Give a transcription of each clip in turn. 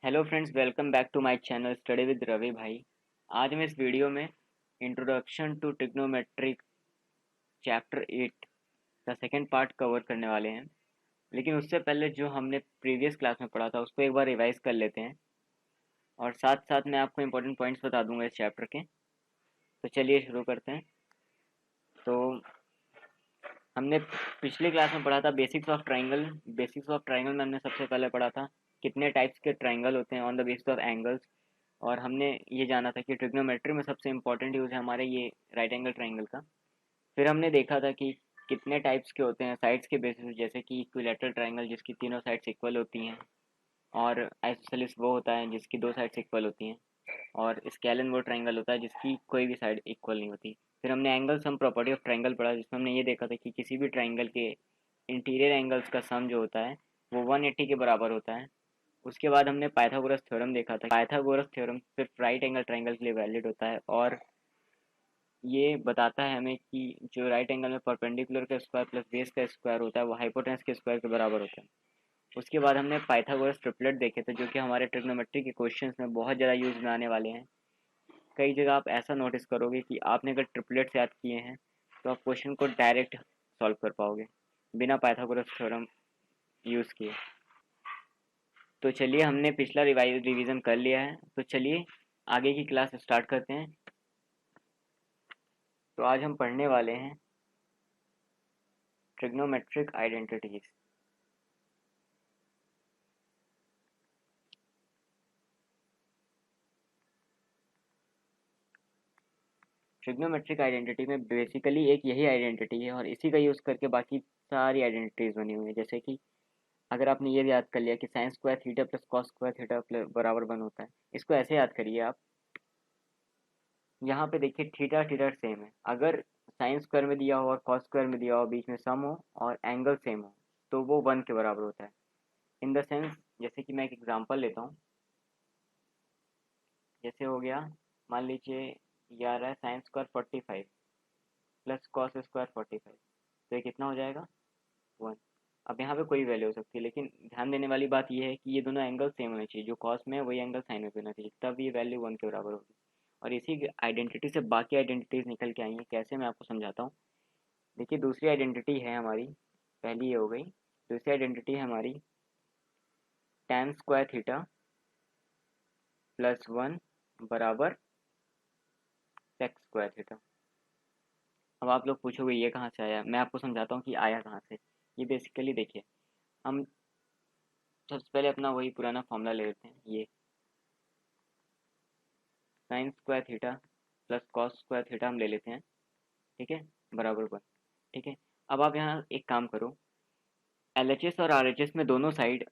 Hello friends, welcome back to my channel study with Ravi भाई। आज हम इस वीडियो में इंट्रोडक्शन टू ट्रिग्नोमेट्रिक चैप्टर 8 का सेकंड पार्ट कवर करने वाले हैं। लेकिन उससे पहले जो हमने प्रीवियस क्लास में पढ़ा था उसको एक बार रिवाइज कर लेते हैं और साथ साथ मैं आपको इंपॉर्टेंट पॉइंट्स बता दूंगा इस चैप्टर के। तो चलिए शुरू करते हैं। तो हमने पिछली क्लास में पढ़ा था basics of triangle. Basics of triangle में हमने सबसे पहले पढ़ा था कितने टाइप्स के ट्राइंगल होते हैं on the basis of angles. और हमने ये जाना था कि ट्रिग्नोमेट्री में सबसे इंपॉर्टेंट यूज़ है हमारे ये राइट एंगल ट्राइंगल का। फिर हमने देखा था कि कितने टाइप्स के होते हैं साइड्स के बेसिस पे, जैसे कि इक्विलैटरल ट्राइंगल जिसकी तीनों साइड्स इक्वल होती हैं, और आइसोसेलेस वो होता है जिसकी दो साइड्स इक्वल होती हैं, और स्केलन वो ट्राइंगल होता है जिसकी कोई भी साइड इक्वल नहीं होती। फिर हमने angle sum property of triangle पढ़ा जिसमें हमने ये देखा था कि किसी भी ट्राइंगल के इंटीरियर एंगल्स का सम जो होता है वो 180 के बराबर होता है। उसके बाद हमने पाइथागोरस थ्योरम देखा था। पाइथागोरस थ्योरम सिर्फ राइट एंगल ट्राइंगल के लिए वैलिड होता है और ये बताता है हमें कि जो राइट एंगल में परपेंडिकुलर का स्क्वायर प्लस बेस का स्क्वायर होता है वो हाइपोटेनस के स्क्वायर के बराबर होता है। उसके बाद हमने पाइथागोरस ट्रिपलेट देखे थे जो कि हमारे ट्रिग्नोमेट्री के क्वेश्चंस में बहुत ज़्यादा यूज में आने वाले हैं। कई जगह आप ऐसा नोटिस करोगे कि आपने अगर ट्रिपलेट्स याद किए हैं तो आप क्वेश्चन को डायरेक्ट सॉल्व कर पाओगे बिना पाइथागोरस थ्योरम यूज़ किए। तो चलिए, हमने पिछला रिवीजन कर लिया है, तो चलिए आगे की क्लास स्टार्ट करते हैं। तो आज हम पढ़ने वाले हैं ट्रिग्नोमेट्रिक आइडेंटिटीज। ट्रिग्नोमेट्रिक आइडेंटिटी में बेसिकली एक यही आइडेंटिटी है और इसी का यूज़ करके बाकी सारी आइडेंटिटीज बनी हुई है। जैसे कि अगर आपने ये याद कर लिया कि sine square theta plus cos square theta plus बराबर वन होता है, इसको ऐसे याद करिए आप। यहाँ पे देखिए थीटा थीटा सेम है। अगर साइन स्क्वायर में दिया हो और कॉस स्क्वायर में दिया हो, बीच में सम हो और एंगल सेम हो, तो वो वन के बराबर होता है। इन द सेंस, जैसे कि मैं एक एग्जांपल लेता हूँ। जैसे हो गया, मान लीजिए ये आ रहा है sine square 45 plus cos square 45, तो ये कितना हो जाएगा? वन। अब यहाँ पे कोई वैल्यू हो सकती है, लेकिन ध्यान देने वाली बात यह है कि ये दोनों एंगल सेम होने चाहिए। जो कॉस में है वही एंगल साइन में भी होना चाहिए, तब ये वैल्यू वन के बराबर होगी। और इसी आइडेंटिटी से बाकी आइडेंटिटीज निकल के आई हैं। कैसे, मैं आपको समझाता हूँ। देखिए, दूसरी आइडेंटिटी है हमारी, पहली ये हो गई। दूसरी आइडेंटिटी है हमारी tan square theta plus one बराबर सेक स्क्वायर थीटा। अब आप लोग पूछोगे ये कहाँ से आया, मैं आपको समझाता हूँ कि आया कहाँ से। ये बेसिकली देखिए, हम सबसे पहले अपना वही पुराना फॉर्मूला ले लेते हैं। ये sine square theta plus cos square theta हम ले लेते हैं, ठीक है, बराबर वन। ठीक है। अब आप यहाँ एक काम करो, LHS और RHS में दोनों साइड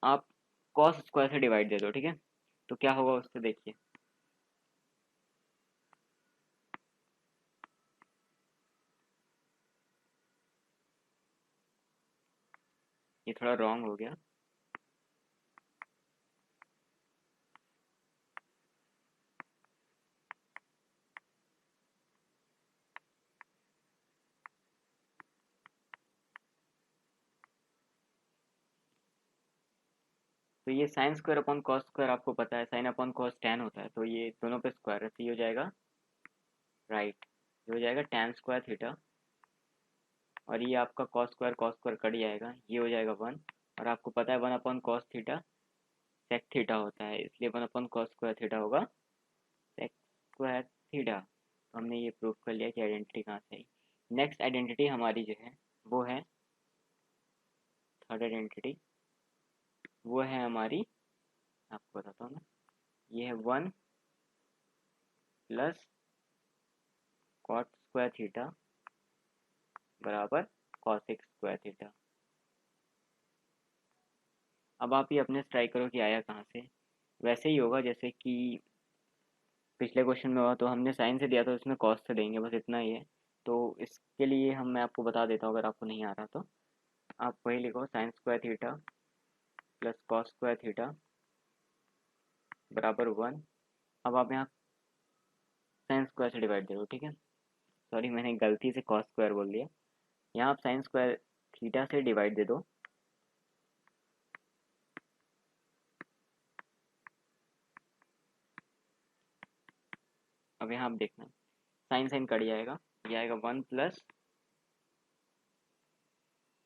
आप कॉस स्क्वायर से डिवाइड दे दो, ठीक है। तो क्या होगा उससे देखिए, ये थोड़ा रॉन्ग हो गया। तो ये sine square upon cos square आपको पता है, साइन अपॉन कॉस टैन होता है, तो ये दोनों पे स्क्वायर है, तो ये हो जाएगा राइट। ये हो जाएगा टैन स्क्वायर थीटा, और ये आपका कॉस स्क्वायर कट जाएगा, ये हो जाएगा वन। और आपको पता है one upon cos theta sec theta होता है, इसलिए one upon cos square theta होगा सेक स्क्वायर थीटा। तो हमने ये प्रूव कर लिया कि आइडेंटिटी कहाँ से आई। नेक्स्ट आइडेंटिटी हमारी जो है वो है थर्ड आइडेंटिटी। वो है हमारी, आपको बताता हूँ मैं, ये है one plus cot square theta बराबर कॉसेक स्क्वायर थीटा। अब आप ये अपने से ट्राई करो कि आया कहाँ से। वैसे ही होगा जैसे कि पिछले क्वेश्चन में हुआ, तो हमने साइन से दिया था, इसमें कॉस से देंगे, बस इतना ही है। तो इसके लिए मैं आपको बता देता हूँ, अगर आपको नहीं आ रहा तो आप वही लिखो, sine square theta plus cos square theta बराबर वन। अब आप यहाँ साइन स्क्वायर से डिवाइड दे दो, ठीक है। सॉरी, मैंने गलती से कॉस स्क्वायर बोल दिया। यहाँ आप साइन स्क्वायर थीटा से डिवाइड दे दो, अब यहाँ आप देखना, साइन साइन कट जाएगा, ये आएगा 1 प्लस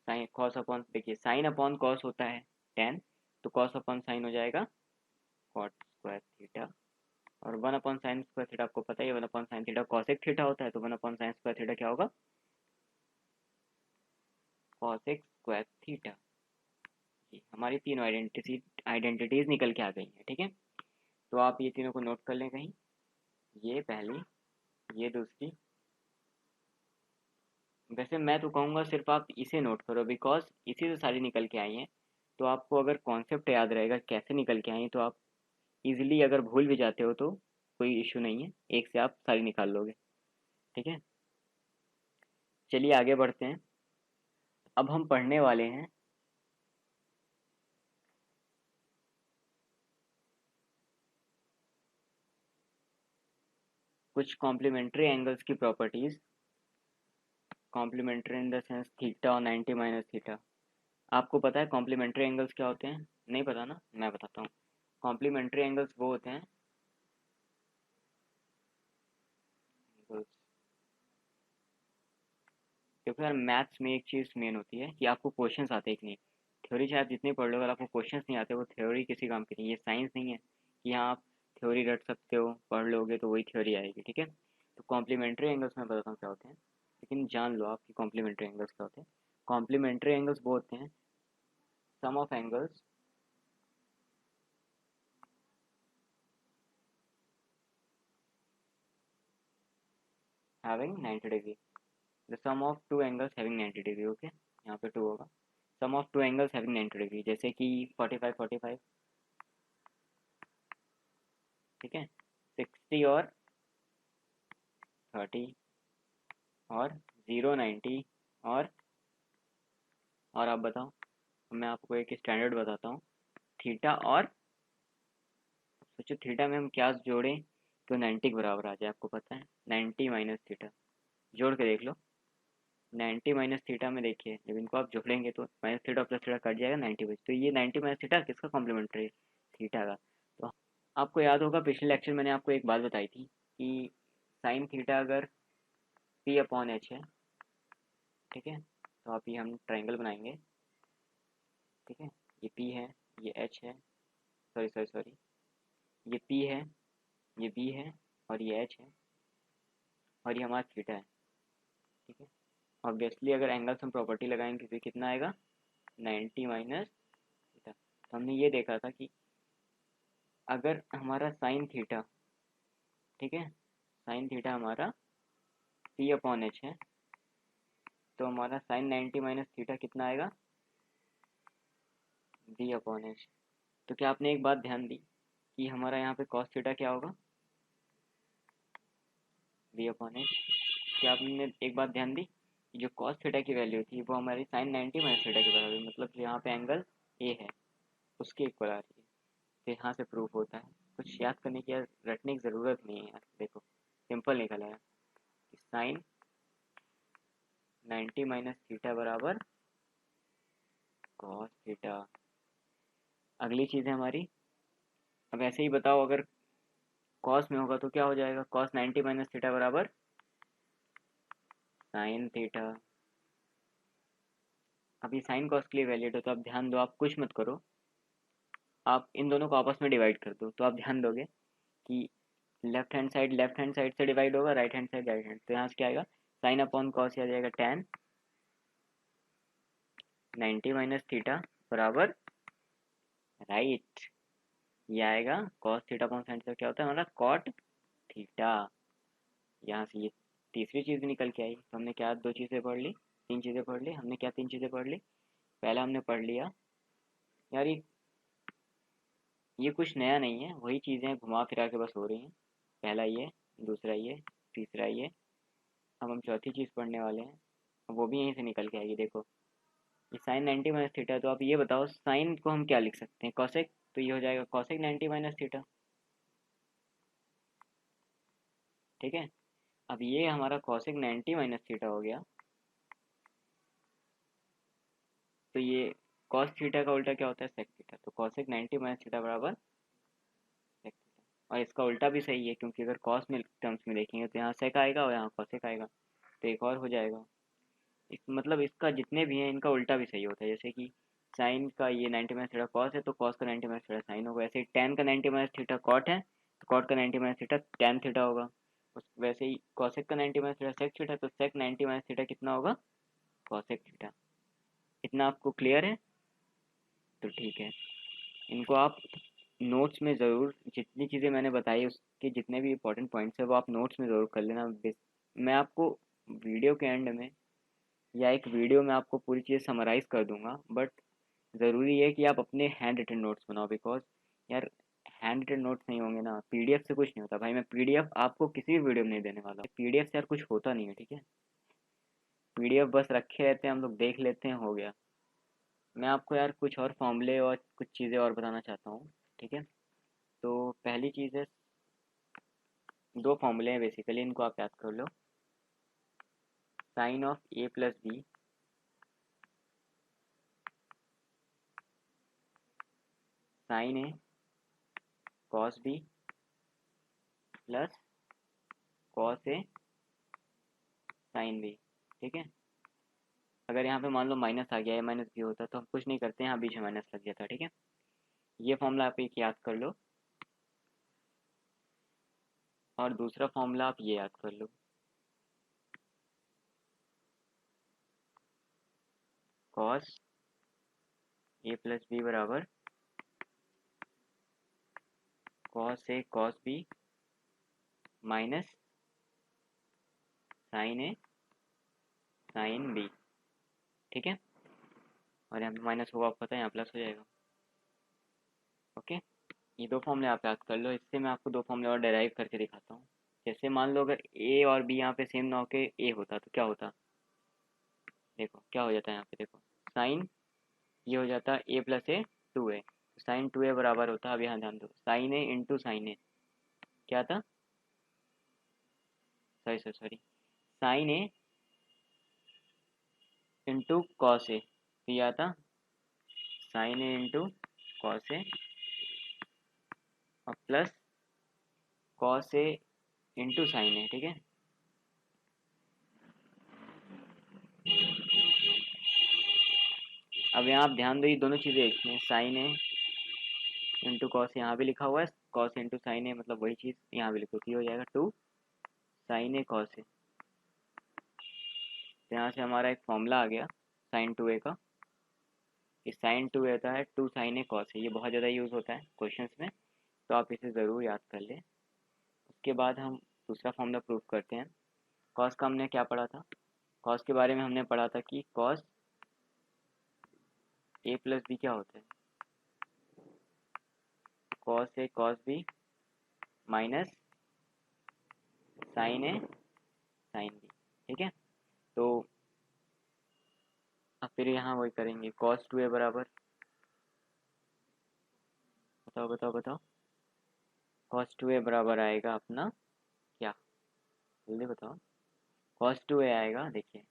साइन कॉस अपॉन, देखिए साइन अपॉन कॉस होता है 10, तो कॉस अपॉन साइन हो जाएगा कॉट स्क्वायर थीटा, और 1 अपॉन साइन स्क्वायर थीटा आपको पता ही है 1 upon sine theta cosec theta होता है, तो 1 अपॉन साइन स्क्वायर थीटा क्या होगा, कॉसेक स्क्वायर थीटा। जी, हमारी तीनों आइडेंटिटीज निकल के आ गई हैं, ठीक है। तो आप ये तीनों को नोट कर लें कहीं, ये पहली, ये दूसरी। वैसे मैं तो कहूँगा सिर्फ आप इसे नोट करो, बिकॉज इसी से सारी निकल के आई हैं। तो आपको अगर कॉन्सेप्ट याद रहेगा कैसे निकल के आई तो आप इजीली, अगर भूल भी जाते हो तो कोई इशू नहीं है, एक से आप सारी निकाल लोगे, ठीक है। चलिए आगे बढ़ते हैं। अब हम पढ़ने वाले हैं कुछ कॉम्प्लीमेंट्री एंगल्स की properties. Complementary in the sense theta और 90 माइनस थीटा। आपको पता है कॉम्प्लीमेंट्री एंगल्स क्या होते हैं? नहीं पता ना, मैं बताता हूँ। कॉम्प्लीमेंट्री एंगल्स वो होते हैं देखो यार, मैथ्स में एक चीज़ मेन होती है कि आपको क्वेश्चंस आते हैं कि नहीं। थ्योरी चाहे आप जितनी पढ़ लो, अगर आपको क्वेश्चंस नहीं आते वो थ्योरी किसी काम की नहीं। ये साइंस नहीं है कि हाँ आप थ्योरी रट सकते हो, पढ़ लोगे तो वही थ्योरी आएगी, ठीक है। तो कॉम्प्लीमेंट्री एंगल्स मैं बताता हूँ क्या होते हैं, लेकिन जान लो आप कि कॉम्प्लीमेंट्री एंगल्स क्या होते हैं। कॉम्प्लीमेंट्री एंगल्स वो होते हैं sum of angles having 90 degree. The sum of two angles having 90 degree, okay, यहाँ पे टू होगा। Sum of two angles having 90 degree, जैसे कि 45 45, ठीक है, 60 और 30, और 0 90, और आप बताओ। मैं आपको एक स्टैंडर्ड बताता हूँ, थीटा और, सोचो थीटा में हम क्या जोड़ें तो 90 के बराबर आ जाए, आपको पता है 90 माइनस थीटा, जोड़ के देख लो। 90 माइनस थीटा में देखिए, जब इनको आप जोड़ेंगे तो minus theta plus theta cut जाएगा 90 बच, तो ये 90 माइनस थीटा किसका कॉम्प्लीमेंट्री है? थीटा का। तो आपको याद होगा पिछले लेक्चर मैंने आपको एक बात बताई थी कि साइन थीटा अगर पी अपॉन एच है, ठीक है, तो आप ये हम ट्राइंगल बनाएंगे, ठीक है। ये पी है, ये एच है, सॉरी सॉरी सॉरी, ये पी है, ये बी है, और ये एच है, और ये हमारा थीटा है, ठीक है। ऑब्वियसली अगर एंगल्स हम प्रॉपर्टी लगाएंगे तो कितना आएगा, 90 माइनस थीटा। तो हमने ये देखा था कि अगर हमारा साइन थीटा, ठीक है, साइन थीटा हमारा पी अपॉन एच है, तो हमारा साइन 90 माइनस थीटा कितना आएगा, बी अपॉन एच। तो क्या आपने एक बात ध्यान दी कि हमारा यहाँ पे कॉस थीटा क्या होगा, बी अपॉन एच। क्या आपने एक बात ध्यान दी कि जो कॉस थीटा की वैल्यू थी वो हमारी साइन 90 माइनस थीटा के बराबर, मतलब जो यहाँ पे एंगल ए है उसके इक्वल आ रही है। तो यहाँ से प्रूफ होता है, कुछ याद करने की या रटने की ज़रूरत नहीं है यार, देखो सिंपल निकल आया कि साइन 90 माइनस थीटा बराबर कॉस थीटा। अगली चीज़ है हमारी, अब ऐसे ही बताओ, अगर कॉस में होगा तो क्या हो जाएगा, कॉस 90 माइनस थीटा बराबर साइन थीटा। अब ये साइन कॉस के लिए वैलिड है, तो आप ध्यान दो, आप कुछ मत करो, आप इन दोनों को आपस में डिवाइड कर दो, तो आप ध्यान दोगे कि लेफ्ट हैंड साइड से डिवाइड होगा, right hand side right hand, तो यहाँ से क्या आएगा, साइन अपॉन कॉस आ जाएगा tan 90 माइनस थीटा बराबर राइट, ये आएगा cos theta upon sine theta, क्या होता है हमारा कॉट थीटा। यहाँ से ये तीसरी चीज़ भी निकल के आई, तो हमने क्या दो चीज़ें पढ़ ली, तीन चीज़ें पढ़ ली, हमने क्या तीन चीज़ें पढ़ ली। पहला हमने पढ़ लिया यार, ये कुछ नया नहीं है, वही चीज़ें घुमा फिरा के बस हो रही हैं। पहला ये, दूसरा ये, तीसरा ये, अब हम चौथी चीज़ पढ़ने वाले हैं, अब वो भी यहीं से निकल के आएगी। देखो ये साइन 90 माइनस थीटा, तो आप ये बताओ साइन को हम क्या लिख सकते हैं, कॉसेक, तो ये हो जाएगा कॉसेक 90 माइनस थीटा, ठीक है। अब ये हमारा कॉसेक 90 माइनस थीटा हो गया, तो ये कॉस थीटा का उल्टा क्या होता है, सेक थीटा, तो कॉसेक 90 माइनस थीटा बराबर सेक थीटा। और इसका उल्टा भी सही है, क्योंकि अगर कॉस में टर्म्स में देखेंगे तो यहाँ सेक आएगा और यहाँ कॉसेक आएगा, तो एक और हो जाएगा। इस मतलब इसका जितने भी हैं इनका उल्टा भी सही होता है। जैसे कि साइन का ये 90 माइनस थीटा कॉस है, तो कॉस का 90 माइनस थीटा साइन होगा। ऐसे ही टेन का 90 माइनस थीटा कॉट है, तो कॉट का 90 माइनस थीटा टेन थीटा होगा। वैसे ही कॉसेक का 90 माइनस थीटा सेक थीटा, तो सेक 90 माइनस थीटा कितना होगा, कॉसेक थीटा। इतना आपको क्लियर है? तो ठीक है, इनको आप नोट्स में ज़रूर, जितनी चीज़ें मैंने बताई उसके जितने भी इंपॉर्टेंट पॉइंट्स है वो आप नोट्स में ज़रूर कर लेना। मैं आपको वीडियो के एंड में या एक वीडियो में आपको पूरी चीज़ समराइज़ कर दूंगा, बट ज़रूरी है कि आप अपने हैंड रिटन नोट्स बनाओ, बिकॉज यार हैंड रिटन नोट्स नहीं होंगे ना, पीडीएफ से कुछ नहीं होता भाई। मैं पीडीएफ आपको किसी भी वीडियो में नहीं देने वाला, पीडीएफ से यार कुछ होता नहीं है, ठीक है। पीडीएफ बस रखे रहते हैं, हम लोग देख लेते हैं, हो गया। मैं आपको यार कुछ और फॉर्मूले और कुछ चीज़ें और बताना चाहता हूँ, ठीक है। तो पहली चीज़ है, दो फॉर्मूले हैं बेसिकली, इनको आप याद कर लो। Sine of A plus B sine A cos B plus cos A sine B, ठीक है। अगर यहाँ पे मान लो माइनस आ गया, ए माइनस बी होता तो हम कुछ नहीं करते, यहाँ बीच में माइनस लग जाता, ठीक है। ये फॉर्मूला आप एक याद कर लो, और दूसरा फॉर्मूला आप ये याद कर लो। कॉस ए प्लस बी बराबर cos A cos B minus sign A sine B, ठीक है। और यहाँ पे माइनस होगा, आपको पता है यहाँ प्लस हो जाएगा, ओके। ये दो फॉर्मूले आप याद कर लो। इससे मैं आपको दो फॉर्मूले और डेराइव करके दिखाता हूँ। जैसे मान लो अगर ए और बी यहाँ पे सेम ना होके ए होता तो क्या होता, देखो क्या हो जाता है यहाँ पे, देखो साइन ये हो जाता A plus A two A, sine two A बराबर होता, अब यहाँ ध्यान दो, sine A into sine A क्या था, sorry sorry sorry, sine A into cos A, तो यह आता sine A into cos A और plus cos A into sine A, ठीक है। अब यहाँ आप ध्यान दो, ये दोनों चीज़ें एक हैं, साइन ए इंटू कॉस यहाँ भी लिखा हुआ है, कॉस इंटू साइन ए मतलब वही चीज़ यहाँ भी लिखो, तो ये हो जाएगा to sign A cos A. तो यहाँ से हमारा एक फॉर्मूला आ गया साइन टू ए का। इस साइन टू ए आता है to sign A cos A, ये बहुत ज़्यादा यूज़ होता है क्वेश्चंस में, तो आप इसे ज़रूर याद कर लें। उसके बाद हम दूसरा फॉर्मूला प्रूव करते हैं। कॉस का हमने क्या पढ़ा था, कॉस के बारे में हमने पढ़ा था कि कॉस ए प्लस बी क्या होता है, cos A cos B minus sign A sine B, ठीक है। तो अब फिर यहाँ वही करेंगे, कॉस टू ए बराबर, बताओ बताओ बताओ, कॉस टू ए बराबर आएगा अपना क्या, जल्दी बताओ। कॉस टू ए आएगा, देखिए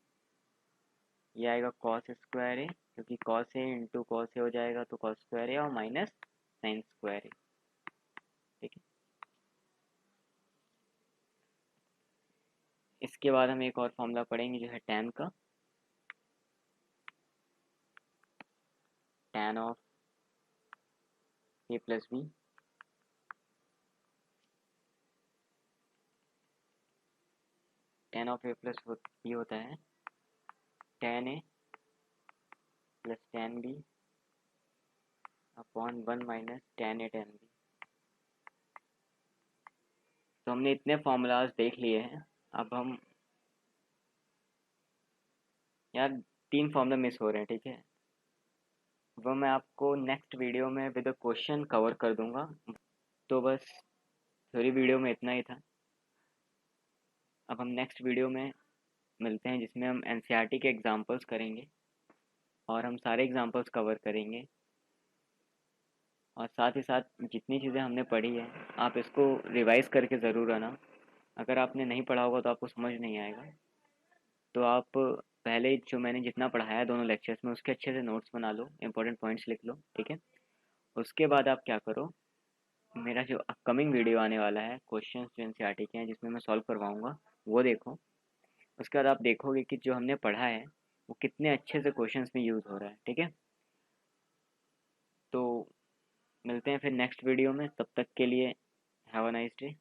ये आएगा कॉस स्क्वायर ए, क्योंकि कॉस ए इंटू कॉस ए हो जाएगा तो कॉस स्क्वायर ए और माइनस साइन स्क्वायर ए, ठीक है। इसके बाद हम एक और फॉर्मूला पढ़ेंगे जो है टैन का, tan of A plus B tan of A plus B होता है tan A plus tan B upon one minus tan A tan B. तो हमने इतने फॉर्मूलाज देख लिए हैं, अब हम यार तीन फॉर्मूला मिस हो रहे हैं, ठीक है। वो मैं आपको नेक्स्ट वीडियो में विद क्वेश्चन कवर कर दूंगा। तो बस थोड़ी वीडियो में इतना ही था। अब हम नेक्स्ट वीडियो में मिलते हैं, जिसमें हम एनसीईआरटी के एग्जांपल्स करेंगे और हम सारे एग्जांपल्स कवर करेंगे। और साथ ही साथ जितनी चीज़ें हमने पढ़ी है आप इसको रिवाइज़ करके ज़रूर आना। अगर आपने नहीं पढ़ा होगा तो आपको समझ नहीं आएगा, तो आप पहले जो मैंने जितना पढ़ाया दोनों लेक्चर्स में उसके अच्छे से नोट्स बना लो, इंपॉर्टेंट पॉइंट्स लिख लो, ठीक है। उसके बाद आप क्या करो, मेरा जो अपकमिंग वीडियो आने वाला है क्वेश्चंस जो एनसीईआरटी के हैं जिसमें मैं सॉल्व करवाऊँगा, वो देखो। उसके बाद आप देखोगे कि जो हमने पढ़ा है वो कितने अच्छे से क्वेश्चंस में यूज़ हो रहा है, ठीक है? तो मिलते हैं फिर नेक्स्ट वीडियो में, तब तक के लिए हैव अ नाइस डे।